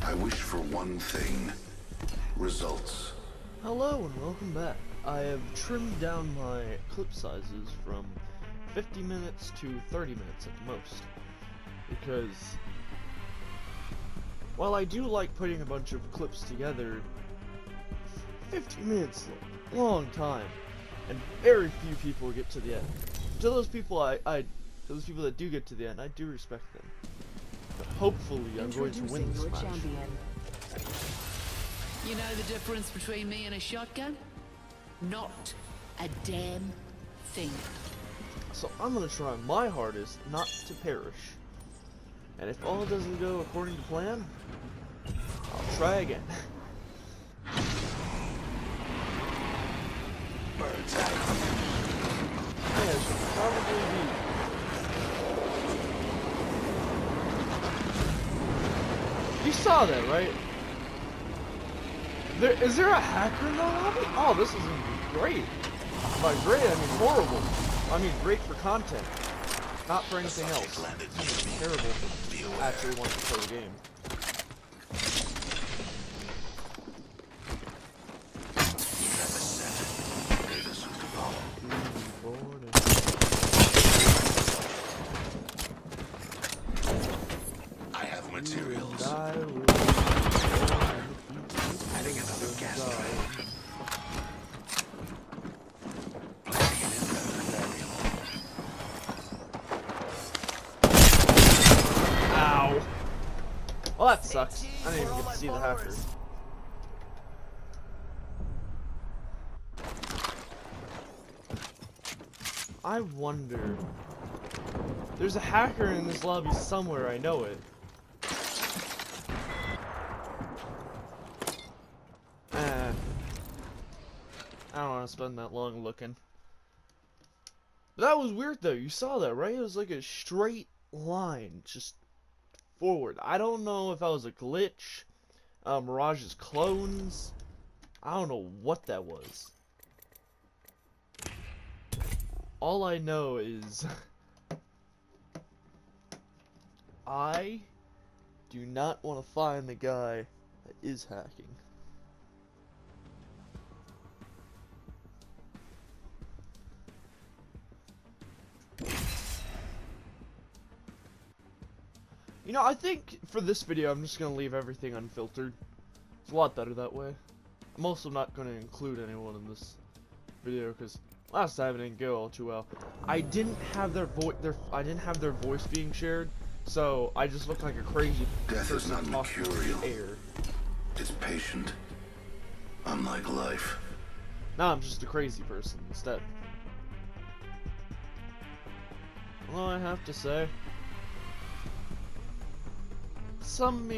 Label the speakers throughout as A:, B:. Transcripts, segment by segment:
A: I wish for one thing. Results.
B: Hello and welcome back. I have trimmed down my clip sizes from 50 minutes to 30 minutes at the most. Because while I do like putting a bunch of clips together, 50 minutes is a long time. And very few people get to the end. To those people to those people that do get to the end, I do respect them. But hopefully I'm going to win this match.
C: You know the difference between me and a shotgun? Not a damn thing.
B: So I'm gonna try my hardest not to perish. And if all doesn't go according to plan, I'll try again.
A: Bird's eye.
B: Yeah, it should probably be. You saw that, right? Is there a hacker in the lobby? Oh, this is gonna be great. By great, I mean horrible. I mean great for content, not for anything else. Terrible for actually wanting to play the game.
A: I have materials. Adding another gas pipe.
B: Ow. Well, that sucks. I didn't even get to see the hacker. I wonder. There's a hacker in this lobby somewhere, I know it. I don't want to spend that long looking. But that was weird though, you saw that, right? It was like a straight line, just forward. I don't know if that was a glitch, Mirage's clones. I don't know what that was. All I know is I do not want to find the guy that is hacking. You know, I think for this video I'm just going to leave everything unfiltered. It's a lot better that way. I'm also not going to include anyone in this video because last time it didn't go all too well. I didn't have their voice being shared, so I just looked like a crazy
A: Death is not
B: talking in
A: mercurial.
B: the air.
A: It's patient. Unlike life.
B: Now I'm just a crazy person instead. Well, I have to say, some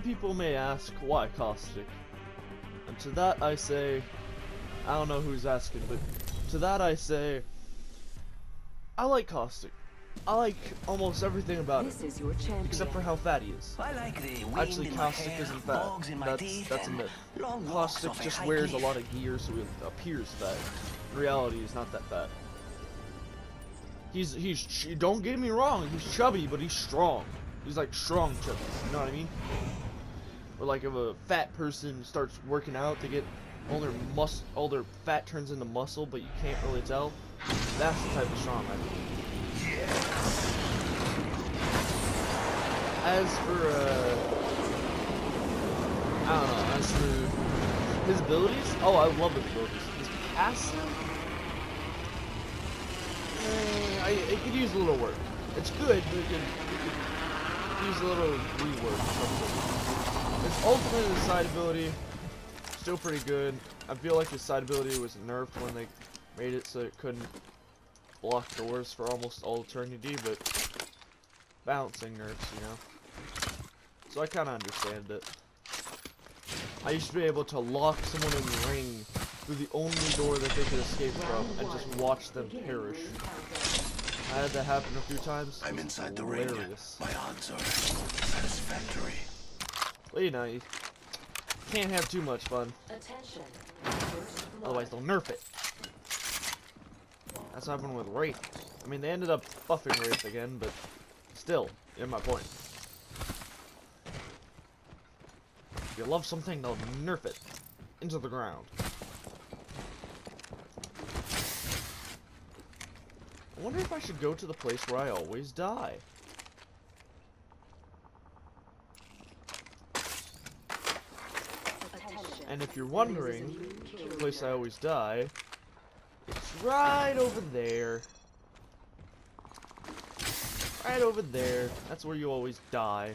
B: people may ask why caustic, and to that I say, I don't know who's asking, but to that I say, I like caustic. I like almost everything about it, except for how fat he is.
D: I like the wind
B: Actually,
D: in my
B: caustic
D: hair,
B: isn't fat.
D: bugs in my teeth,
B: That's a
D: and
B: myth.
D: long walks
B: Caustic
D: off a
B: just
D: high
B: wears a
D: cliff.
B: lot of gear, so it appears fat. In reality, he's not that fat. Don't get me wrong, he's chubby, but he's strong. He's like strong chubby, you know what I mean? Or like if a fat person starts working out, they get all their fat turns into muscle, but you can't really tell. That's the type of strong I mean. As for I don't know, as for his abilities, oh, I love his abilities. His passive, it could use a little work. It's good, but it could use a little rework. His ultimate and his side ability, still pretty good. I feel like his side ability was nerfed when they made it so it couldn't block doors for almost all eternity, but balancing nerfs, you know. So I kind of understand it. I used to be able to lock someone in the ring through the only door that they could escape from and just watch them perish. I had that happen a few times.
A: I'm inside the ring. My odds are satisfactory.
B: Well, you know, you can't have too much fun. Otherwise they'll nerf it. That's what happened with Wraith. I mean, they ended up buffing Wraith again, but still, in my point. If you love something, they'll nerf it into the ground. I wonder if I should go to the place where I always die. And if you're wondering, the place I always die, it's right over there. Right over there. That's where you always die.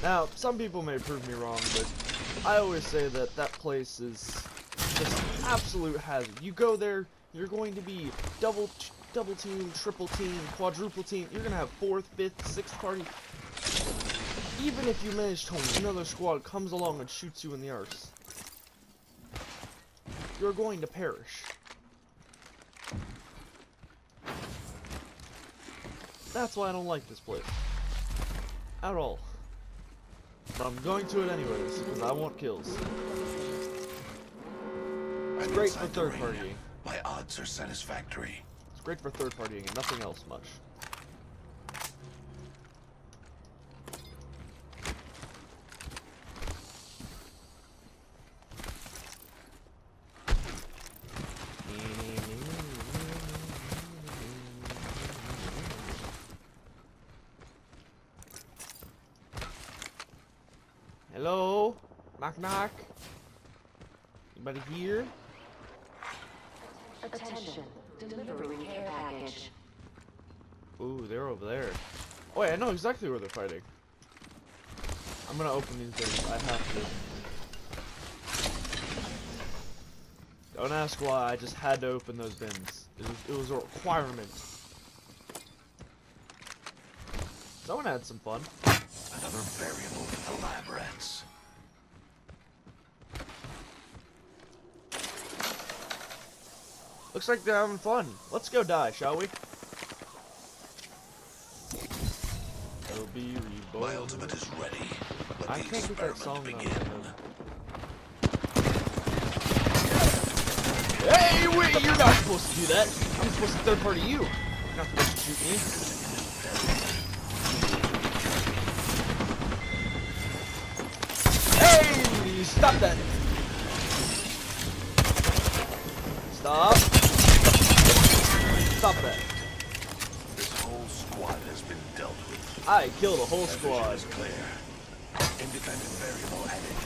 B: Now, some people may prove me wrong, but I always say that that place is just absolute hazard. You go there, you're going to be double team, triple team, quadruple team. You're gonna have 4th, 5th, 6th party. Even if you manage to another squad comes along and shoots you in the arse, you're going to perish. That's why I don't like this place. At all. But I'm going to it anyways, because I want kills. It's great for third partying.
D: My odds are satisfactory.
B: It's great for third partying and nothing else much. Hello? Knock knock? Anybody here?
E: Attention, delivering care package.
B: Ooh, they're over there. Oh wait, I know exactly where they're fighting. I'm gonna open these things. I have to. Don't ask why, I just had to open those bins. It was a requirement. Someone had some fun.
D: Another variable for the lab rats.
B: Looks like they're having fun. Let's go die, shall we? It'll be reborn.
D: My ultimate is ready. Let
B: I
D: the
B: can't get that
D: experiment
B: song
D: begin.
B: Hey, wait, you're not supposed to do that. I'm supposed to third party you. You're not supposed to shoot me. Hey, stop that. Stop. Stop that.
D: This whole squad has been dealt with.
B: I killed a whole
D: My vision
B: squad.
D: is clear. Independent variable added.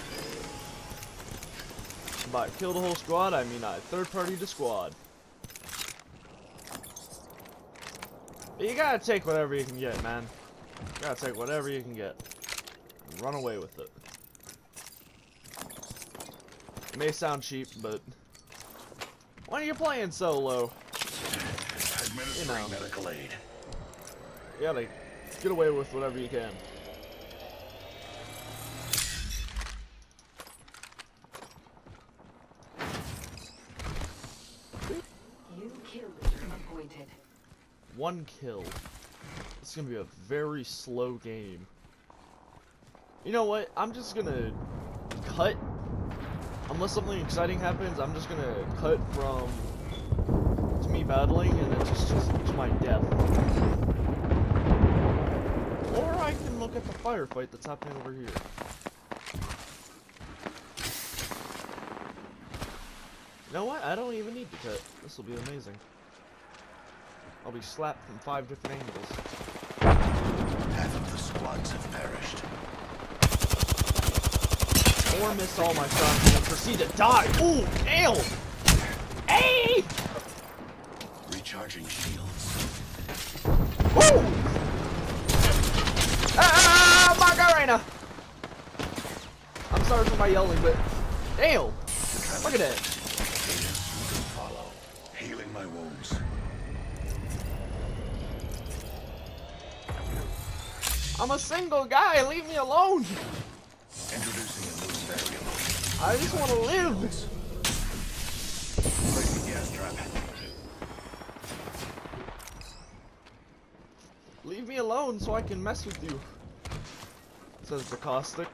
B: By kill the whole squad, I mean I third party the squad. But you gotta take whatever you can get, man. You gotta take whatever you can get. And run away with it. It may sound cheap, but when you're playing solo,
D: Administering medical aid.
B: you gotta get away with whatever you can.
E: New kill leader appointed.
B: 1 kill. It's gonna be a very slow game. You know what? I'm just gonna cut. Unless something exciting happens, I'm just gonna cut from to me battling and then just to my death. Or I can look at the firefight that's happening over here. You know what? I don't even need to cut. This will be amazing. I'll be slapped from 5 different angles.
D: Half of the squads have perished.
B: Or miss all my shots and proceed to die. Ooh, damn! Hey!
D: Recharging shields.
B: Woo! Ah, Macarena! I'm sorry for my yelling, but damn! Look at that.
D: You can follow. Healing my wounds.
B: I'm a single guy. Leave me alone.
D: Introducing a new variable.
B: I just want to live.
D: Placing gas trap.
B: Leave me alone so I can mess with you. Says the caustic.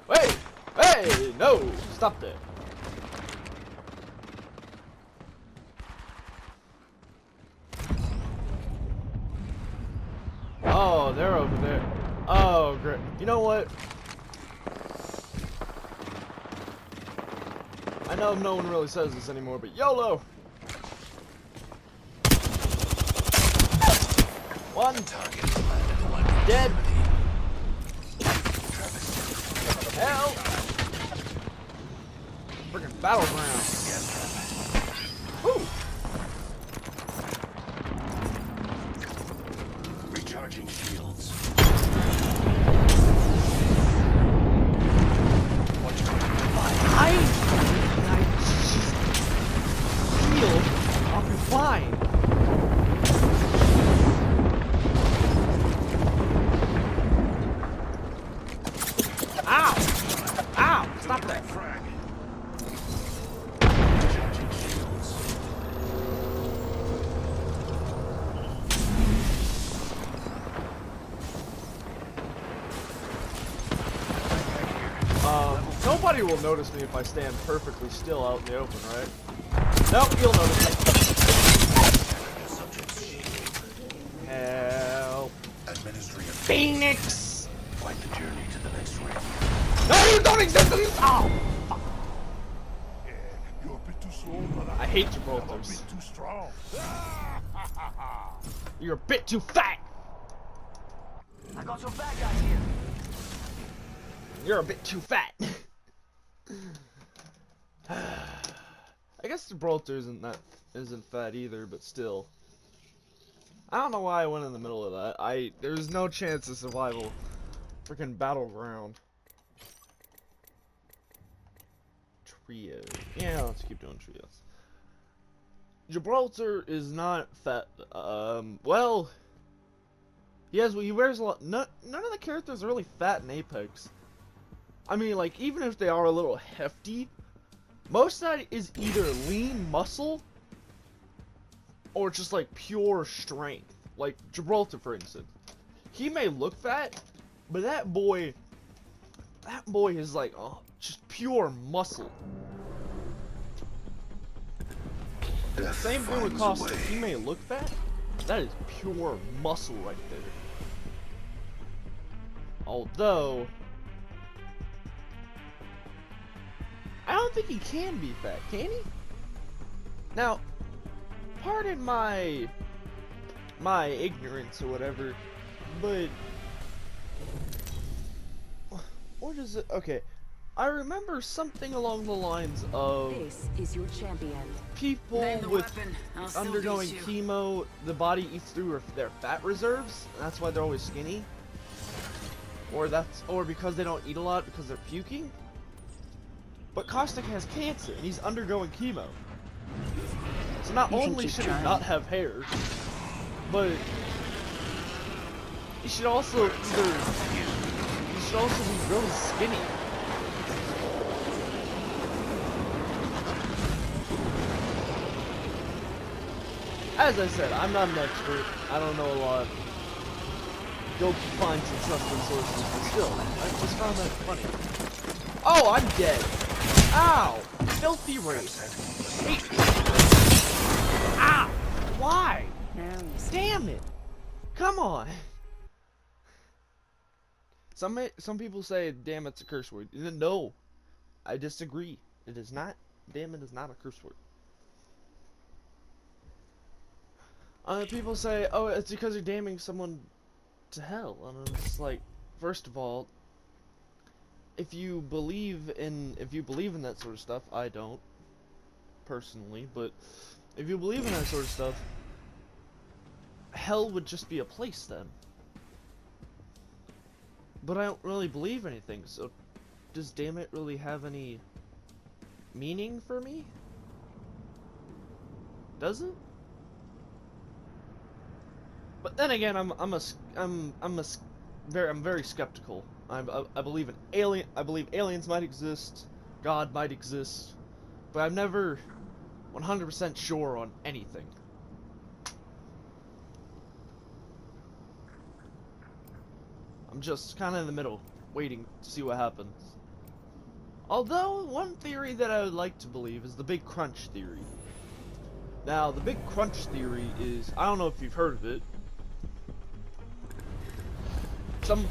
B: Wait! Hey! No! Stop that. they're over there. Oh, great. You know what? I know no one really says this anymore, but YOLO! One target dead. Hell! Freaking battleground. Woo!
D: Recharging shields.
B: I just feel I'll be fine. Ow! Ow! Stop that!
D: Recharging shields.
B: Nobody will notice me if I stand perfectly still out in the open, right? Nope, you'll notice me. Help.
D: Administering a
B: Phoenix!
D: Find the journey to the next ring.
B: No, you don't exist in this! Oh! Fuck.
D: You're a bit too slow, brother.
B: I hate
D: A
B: Gibraltars.
D: bit too strong.
B: You're a bit too fat!
F: I got some bad guys here.
B: You're a bit too fat. I guess Gibraltar isn't fat either, but still. I don't know why I went in the middle of that. There's no chance of survival. Freaking battleground. Trio. Yeah, let's keep doing trios. Gibraltar is not fat. Well, he wears a lot. None of the characters are really fat in Apex. I mean, like, even if they are a little hefty, most of that is either lean muscle or just like pure strength. Like Gibraltar, for instance. He may look fat, but that boy is like, oh, just pure muscle.
D: Death
B: Same thing with
D: finds a
B: Caustic.
D: way.
B: He may look fat, that is pure muscle right there. Although, I don't think he can be fat, can he? Now, pardon my ignorance or whatever, but what is it? Okay, I remember something along the lines of
E: This is your champion.
B: people
C: Name the
B: with
C: weapon. I'll still
B: undergoing
C: beat you.
B: chemo, the body eats through their fat reserves, and that's why they're always skinny. Or because they don't eat a lot because they're puking. But Caustic has cancer and he's undergoing chemo. So not
C: You can
B: only
C: keep
B: should he
C: trying.
B: not have hair, but he should also be really skinny. As I said, I'm not an expert. I don't know a lot. Go find some trusted sources, but still, I just found that funny. Oh, I'm dead. Ow! Filthy race. Hey. Ow! Why?
C: Now you see.
B: Damn it! Come on. Some people say, "Damn, it's a curse word." No, I disagree. It is not. Damn, it is not a curse word. People say, "Oh, it's because you're damning someone to hell," and I'm just like, first of all, if you believe in that sort of stuff, I don't personally, but if you believe in that sort of stuff, hell would just be a place then. But I don't really believe anything, so does damn it really have any meaning for me? Does it? But then again, I'm very skeptical. I believe in I believe aliens might exist, God might exist, but I'm never 100% sure on anything. I'm just kind of in the middle, waiting to see what happens. Although, one theory that I would like to believe is the Big Crunch theory. Now, the Big Crunch theory is, I don't know if you've heard of it,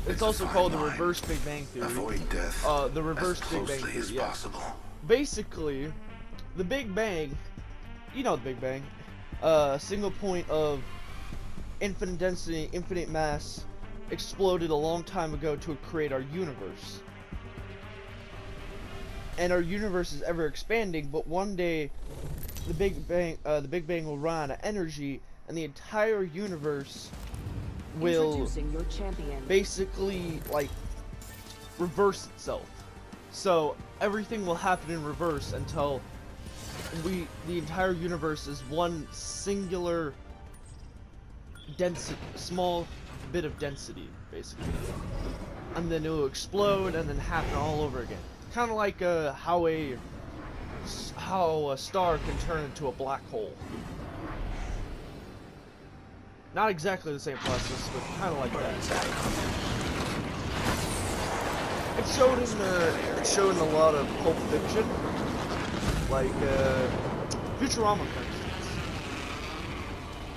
B: It's also called the reverse Big Bang Theory.
D: Avoid death
B: The reverse
D: as
B: Big Bang
D: closely as
B: Theory. Yeah.
D: possible.
B: Basically, the Big Bang, you know the Big Bang, single point of infinite density, infinite mass, exploded a long time ago to create our universe. And our universe is ever expanding, but one day the Big Bang will run out of energy, and the entire universe will
E: Introducing your champion.
B: basically like reverse itself. So everything will happen in reverse until the entire universe is one singular density, small bit of density, basically, and then it will explode and then happen all over again. Kind of like how a star can turn into a black hole. Not exactly the same process, but kind of like that. It's showed in a lot of Pulp Fiction, like Futurama, for instance.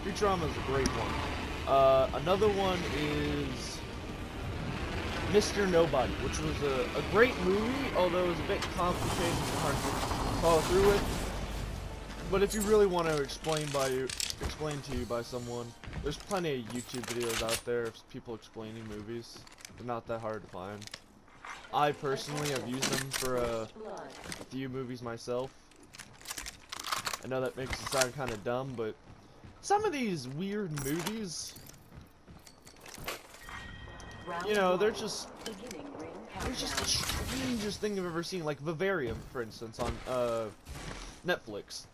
B: Futurama is a great one. Another one is Mr. Nobody, which was a great movie, although it was a bit complicated and hard to follow through with. But if you really want to explain to you by someone, there's plenty of YouTube videos out there of people explaining movies. They're not that hard to find. I personally have used them for a few movies myself. I know that makes it sound kind of dumb, but some of these weird movies, you know, they're just the strangest thing I've ever seen. Like Vivarium, for instance, on Netflix.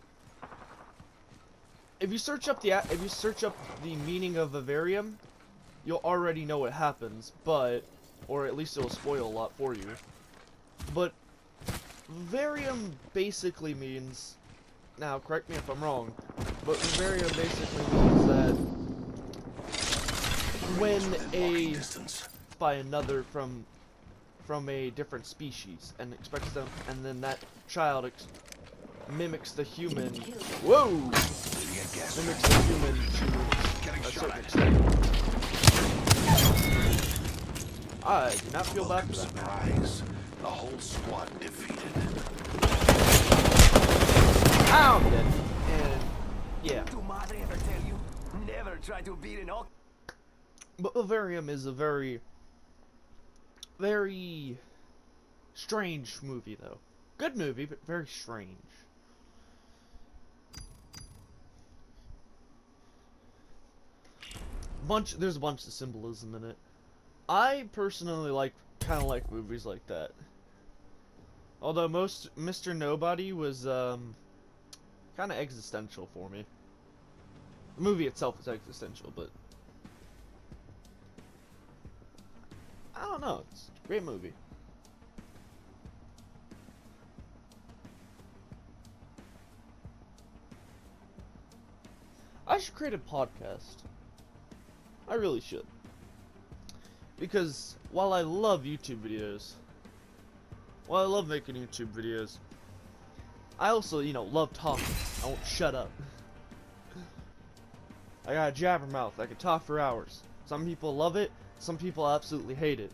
B: If you search up the meaning of Vivarium, you'll already know what happens, but, or at least it'll spoil a lot for you. But Vivarium basically means, now correct me if I'm wrong, but Vivarium basically means that when by another from a different species and expects them, and then that child mimics the human. Whoa! Mimics the human to a certain extent. I do not feel bad for that.
D: Surprise! The whole squad defeated.
B: Ow! I'm dead. And yeah.
F: Do madre ever tell you? Never try to beat an ox.
B: But Vivarium is a very, very strange movie, though. Good movie, but very strange. There's a bunch of symbolism in it. I personally kind of like movies like that. Although Mr. Nobody was kind of existential for me. The movie itself is existential, but I don't know. It's a great movie. I should create a podcast. I really should. Because while I love YouTube videos, while I love making YouTube videos, I also, you know, love talking. I won't shut up. I got a jabbermouth. I can talk for hours. Some people love it. Some people absolutely hate it.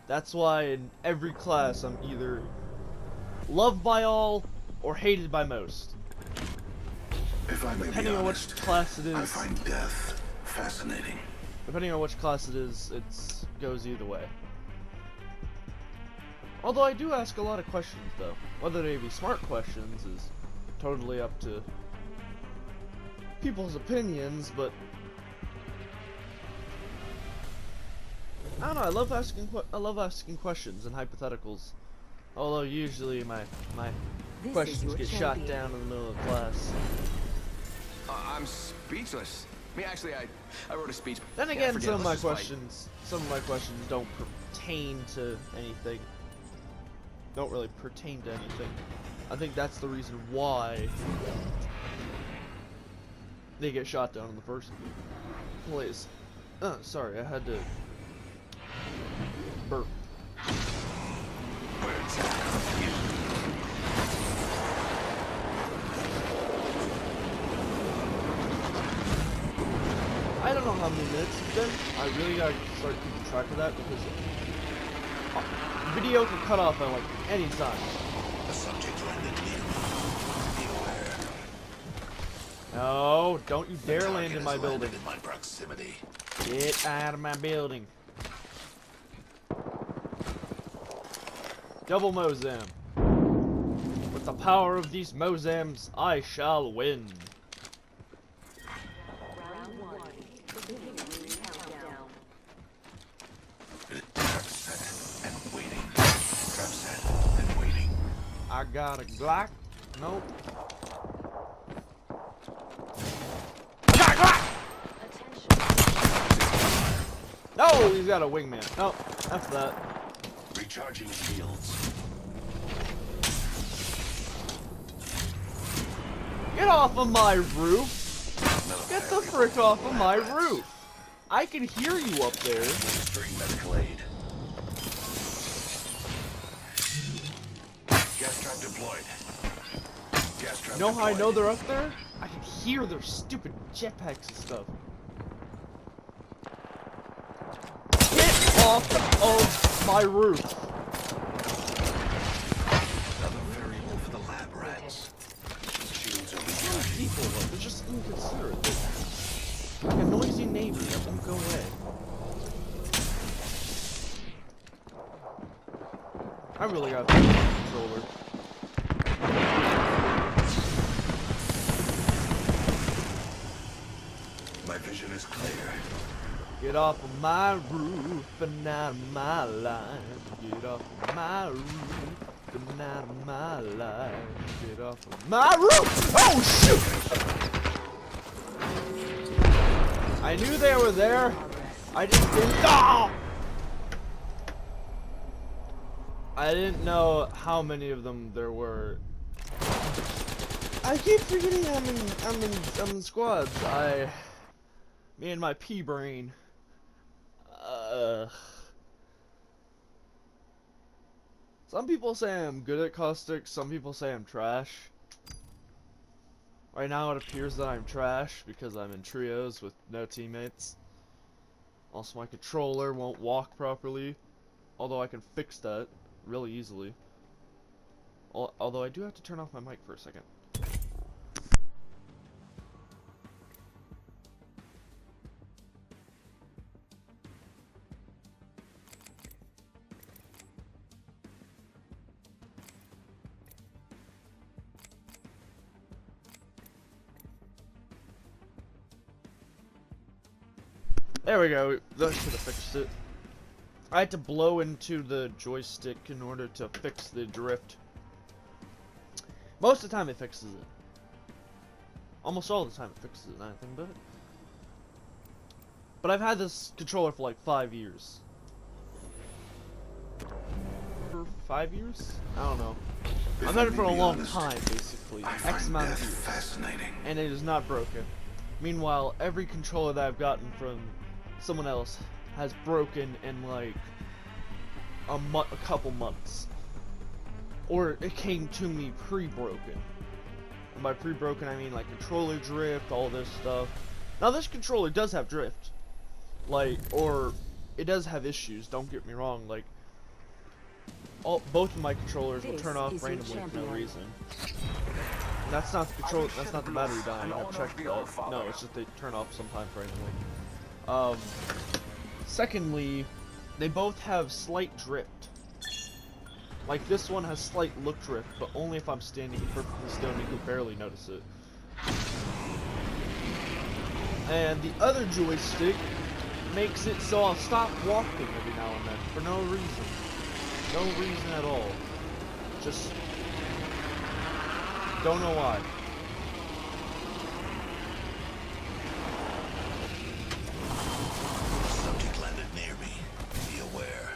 B: That's why in every class I'm either loved by all or hated by most.
D: If I may
B: Depending
D: be
B: on
D: honest,
B: which class it is.
D: I find death fascinating.
B: Depending on which class it is, it goes either way. Although I do ask a lot of questions, though. Whether they be smart questions is totally up to people's opinions, but I don't know. I love asking questions and hypotheticals. Although usually my questions get shot down in the middle of class.
G: I'm speechless. I mean, actually, I wrote a speech.
B: Then
G: Yeah,
B: again,
G: forget
B: some
G: it,
B: of my
G: let's just fight.
B: questions don't pertain to anything. Don't really pertain to anything. I think that's the reason why they get shot down in the first place. Sorry, I had to burp. don't know how many minutes it's been. I really gotta start keeping track of that because video can cut off at like any time.
D: The subject landed near me. Be aware.
B: No, don't you dare
D: The
B: land
D: target
B: in my
D: has
B: building.
D: landed in my proximity.
B: Get out of my building. Double Mozam. With the power of these Mozams, I shall win.
E: Round 1. Beginning countdown.
D: Trap set and waiting. Trap set and waiting.
B: I got a Glock. Nope. I got a Glock!
E: Attention.
B: No, he's got a wingman. No, that's that.
D: Recharging shields.
B: Get off of my roof!
D: Another
B: Get the
D: family
B: frick off of my
D: rats.
B: roof! I can hear you up there.
D: Administering medical aid. Gas trap deployed. Gas trap
B: You know how I know
D: deployed.
B: they're up there? I can hear their stupid jetpacks and stuff. Get off of my roof!
D: Another variable for the lab rats. Shields are recharging.
B: People, they're just inconsiderate. They're like a noisy neighbor that won't go away. I really got the controller.
D: My vision is clear.
B: Get off of my roof and out of my life. Get off of my roof and out of my life. Get off of my roof! Oh shoot! I knew they were there. I just didn't. Ah! I didn't know how many of them there were. I keep forgetting I'm in squads. Me and my pea brain. Some people say I'm good at caustic, some people say I'm trash. Right now it appears that I'm trash because I'm in trios with no teammates. Also my controller won't walk properly, although I can fix that really easily. Although I do have to turn off my mic for a second. There we go, that should have fixed it. I had to blow into the joystick in order to fix the drift. Most of the time it fixes it. Almost all the time it fixes it, anything but it. But I've had this controller for like 5 years. For 5 years? I don't know. I've had it for a long time, basically.
D: I
B: X
D: find
B: amount
D: death
B: of years.
D: fascinating.
B: And it is not broken. Meanwhile, every controller that I've gotten from someone else has broken in like a couple months. Or it came to me pre-broken. And by pre-broken I mean like controller drift, all this stuff. Now this controller does have drift. Like, or it does have issues, don't get me wrong, like both of my controllers will turn off randomly for no reason. And that's not the control, that's not the battery dying, I've checked that. No, it's just they turn off sometimes randomly. Secondly, they both have slight drift. Like this one has slight look drift, but only if I'm standing perfectly still and you can barely notice it. And the other joystick makes it so I'll stop walking every now and then for no reason. No reason at all. Just don't know why.
D: Subject landed near me. Be aware.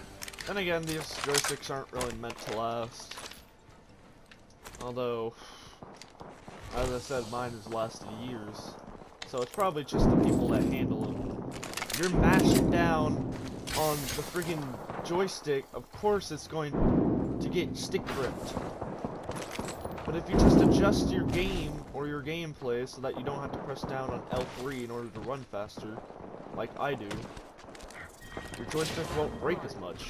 B: Then again, these joysticks aren't really meant to last. Although, as I said, mine has lasted years. So it's probably just the people that handle them. You're mashing down on the friggin' joystick, of course it's going to get stick gripped. But if you just adjust your game or your gameplay so that you don't have to press down on L3 in order to run faster, like I do, your joystick won't break as much.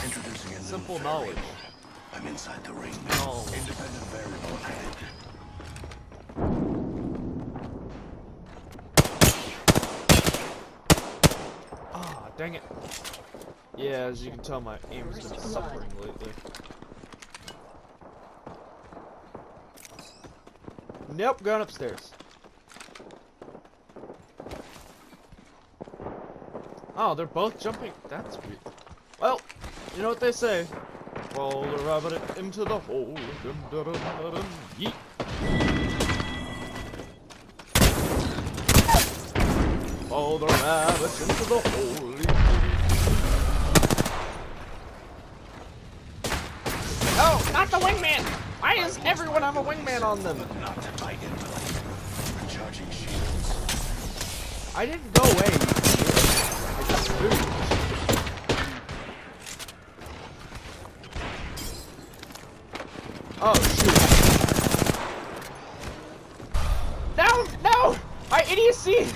D: Introducing a new
B: Simple
D: variable.
B: knowledge.
D: I'm inside the ring.
B: Oh.
D: Independent variable added.
B: Ah, dang it. Yeah, as you can tell, my aim has been suffering lately. Nope, going upstairs. Oh, they're both jumping. That's weird. Well, you know what they say. Follow the rabbit into the hole. Dun, dun, dun, dun, dun, yeet. Follow the rabbit into the hole. Oh, not the wingman! Why is everyone have a wingman on them?
D: Not by intellect. Recharging shields.
B: I didn't go away. I just moved. Oh shoot! No! No! My idiocy!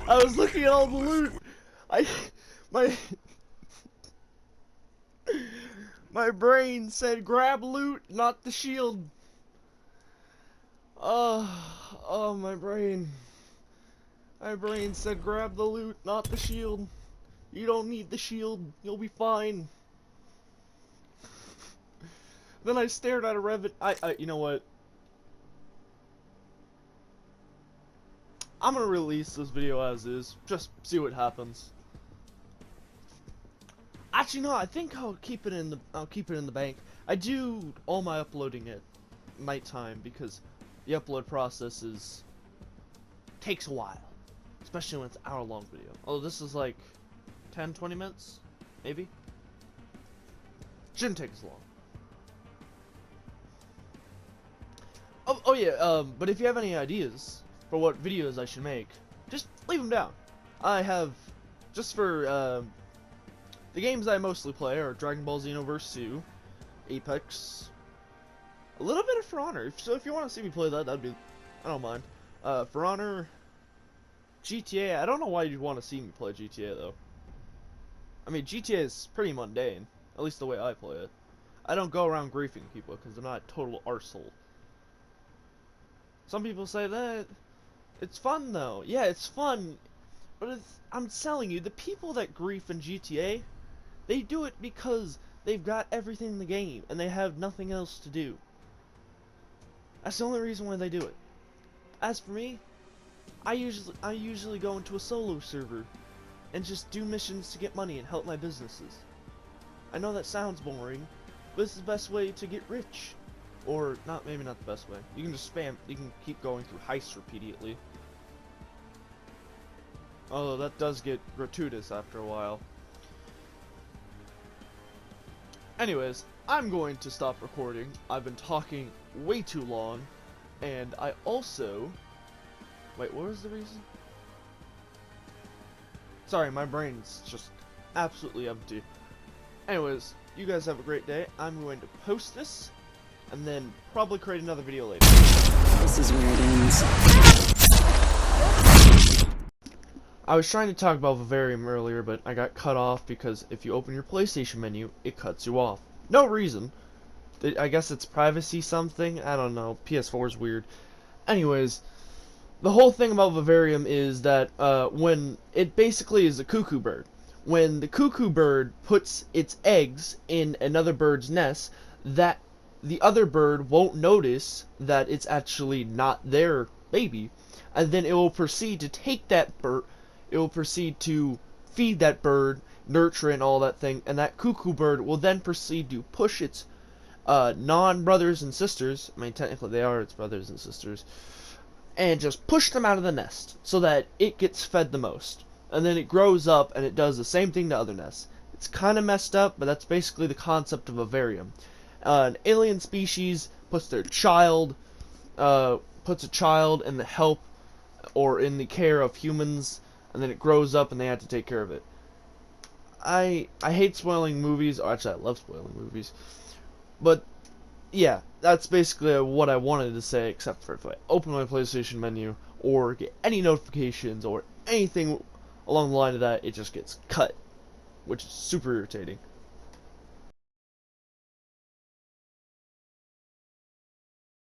B: I was looking at all the loot. My brain said grab loot, not the shield. Oh, my brain. My brain said grab the loot, not the shield. You don't need the shield. You'll be fine. Then I stared at a Revit. You know what? I'm gonna release this video as is. Just see what happens. Actually, no. I think I'll keep it in the bank. I do all my uploading at nighttime because the upload process takes a while, especially when it's an hour-long video. Although this is like 10-20 minutes, maybe. Shouldn't take as long. Oh yeah. But if you have any ideas for what videos I should make, just leave them down. I have, just for the games I mostly play are Dragon Ball Xenoverse 2, Apex, a little bit of For Honor. So if you want to see me play that, that'd be, I don't mind. For Honor, GTA. I don't know why you'd want to see me play GTA though. I mean, GTA is pretty mundane, at least the way I play it. I don't go around griefing people because I'm not a total arsehole. Some people say that it's fun though. Yeah, it's fun, but I'm telling you, the people that grief in GTA, they do it because they've got everything in the game and they have nothing else to do. That's the only reason why they do it. As for me, I usually go into a solo server and just do missions to get money and help my businesses. I know that sounds boring, but it's the best way to get rich. Or not, maybe not the best way. You can just spam, you can keep going through heists repeatedly. Although that does get gratuitous after a while. Anyways, I'm going to stop recording. I've been talking way too long, and I also... Wait, what was the reason? Sorry, my brain's just absolutely empty. Anyways, you guys have a great day. I'm going to post this, and then probably create another video later.
H: This is where it ends.
B: I was trying to talk about Vivarium earlier, but I got cut off because if you open your PlayStation menu, it cuts you off. No reason. I guess it's privacy something? I don't know. PS4 is weird. Anyways, the whole thing about Vivarium is that when it basically is a cuckoo bird. When the cuckoo bird puts its eggs in another bird's nest, that the other bird won't notice that it's actually not their baby, and then it will proceed to take that bird, it will proceed to feed that bird, nurture it and all that thing, and that cuckoo bird will then proceed to push its non-brothers and sisters, I mean technically they are its brothers and sisters, and just push them out of the nest, so that it gets fed the most. And then it grows up and it does the same thing to other nests. It's kind of messed up, but that's basically the concept of a vivarium. An alien species puts a child in the help or in the care of humans, and then it grows up and they have to take care of it. I hate spoiling movies, or actually I love spoiling movies, but yeah, that's basically what I wanted to say, except for if I open my PlayStation menu or get any notifications or anything along the line of that, it just gets cut, which is super irritating.